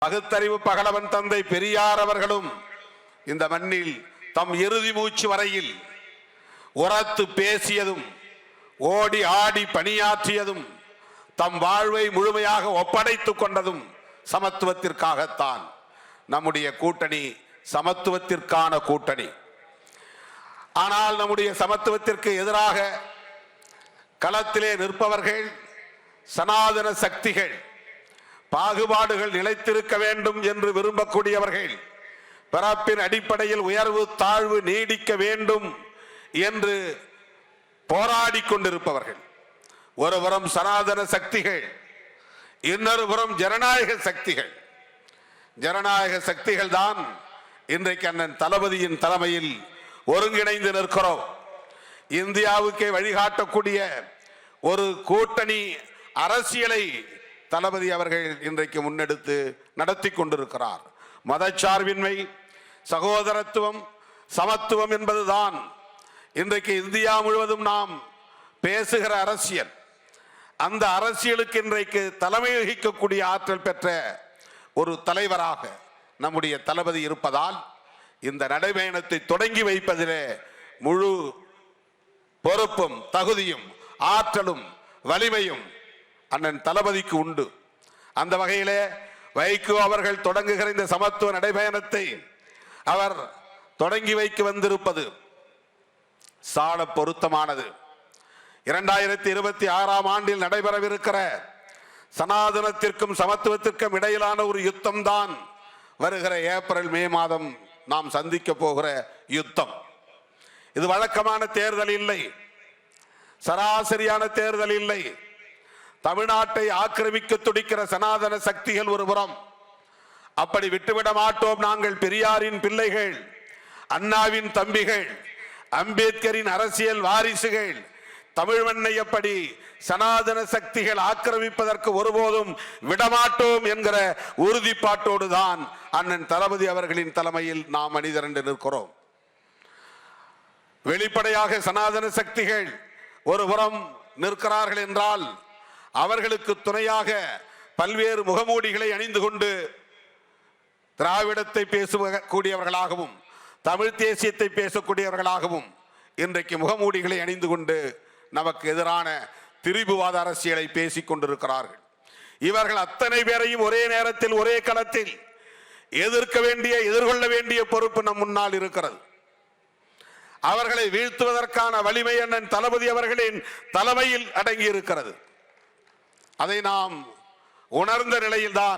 பகுத்தறிவு பகலவன் தந்தை பெரியார் அவர்களும் இந்த மண்ணில் தம் இறுதி மூச்சு வரையில் உரத்து பேசியதும் ஓடி ஆடி பணியாற்றியதும் தம் வாழ்வை முழுமையாக ஒப்படைத்துக் கொண்டதும் சமத்துவத்திற்காகத்தான். நம்முடைய கூட்டணி சமத்துவத்திற்கான கூட்டணி. ஆனால் நம்முடைய சமத்துவத்திற்கு எதிராக களத்திலே நிற்பவர்கள் சனாதன சக்திகள், பாகுபாடுகள் நிலைத்திருக்க வேண்டும் என்று விரும்பக்கூடியவர்கள், பிறப்பின் அடிப்படையில் உயர்வு தாழ்வு நீடிக்க வேண்டும் என்று போராடி கொண்டிருப்பவர்கள். ஒருபுறம் சனாதன சக்திகள், இன்னொரு புறம் ஜனநாயக சக்திகள். ஜனநாயக சக்திகள் தான் இன்றைக்கு அண்ணன் தளபதியின் தலைமையில் ஒருங்கிணைந்து நிற்கிறோம். இந்தியாவுக்கே வழிகாட்டக்கூடிய ஒரு கூட்டணி அரசியலை தளபதி அவர்கள் இன்றைக்கு முன்னெடுத்து நடத்தி கொண்டிருக்கிறார். மதச்சார்பின்மை, சகோதரத்துவம், சமத்துவம் என்பதுதான் இன்றைக்கு இந்தியா முழுவதும் நாம் பேசுகிற அரசியல். அந்த அரசியலுக்கு இன்றைக்கு தலைமை வகிக்கக்கூடிய ஆற்றல் பெற்ற ஒரு தலைவராக நம்முடைய தளபதி இருப்பதால் இந்த நடைபயணத்தை தொடங்கி வைப்பதிலே முழு பொறுப்பும் தகுதியும் ஆற்றலும் வலிமையும் அண்ணன் தளபதிக்கு உண்டு. அந்த வகையிலே வைகோ அவர்கள் தொடங்குகிற இந்த சமத்துவ நடைபயணத்தை அவர் தொடங்கி வைக்க வந்திருப்பது சால பொருத்தமானது. 2026ஆம் ஆண்டில் நடைபெறவிருக்கிற சனாதனத்திற்கும் சமத்துவத்திற்கும் இடையிலான ஒரு யுத்தம் தான் வருகிற ஏப்ரல் மே மாதம் நாம் சந்திக்க போகிற யுத்தம். இது வழக்கமான தேர்தல் இல்லை, சராசரியான தேர்தல் இல்லை. தமிழ்நாட்டை ஆக்கிரமிக்க துடிக்கிற சனாதன சக்திகள் ஒருபுறம். அப்படி விட்டுவிட மாட்டோம். நாங்கள் பெரியாரின் பிள்ளைகள், அண்ணாவின் தம்பிகள், அம்பேத்கரின் அரசியல் வாரிசுகள். தமிழ் மண்ணை எப்படி சனாதன சக்திகள் ஆக்கிரமிப்பதற்கு ஒருபோதும் விடமாட்டோம் என்கிற உறுதிப்பாட்டோடு தான் அண்ணன் தளபதி அவர்களின் தலைமையில் நாம் அணிதிரண்டு நிற்கிறோம். வெளிப்படையாக சனாதன சக்திகள் ஒருபுறம் நிற்கிறார்கள் என்றால் அவர்களுக்கு துணையாக பல்வேறு முகமூடிகளை அணிந்து கொண்டு திராவிடத்தை பேசக்கூடியவர்களாகவும் தமிழ் தேசியத்தை பேசக்கூடியவர்களாகவும் இன்றைக்கு முகமூடிகளை அணிந்து கொண்டு நமக்கு எதிரான திரிபுவாத அரசியலை பேசிக் கொண்டிருக்கிறார்கள். இவர்கள் அத்தனை பேரையும் ஒரே நேரத்தில் ஒரே களத்தில் எதிர்கொள்ள வேண்டிய பொறுப்பு நம் முன்னால் இருக்கிறது. அவர்களை வீழ்த்துவதற்கான வலிமை அண்ணன் தளபதி அவர்களின் தலைமையில் அடங்கி இருக்கிறது. அதை நாம் உணர்ந்த நிலையில்தான்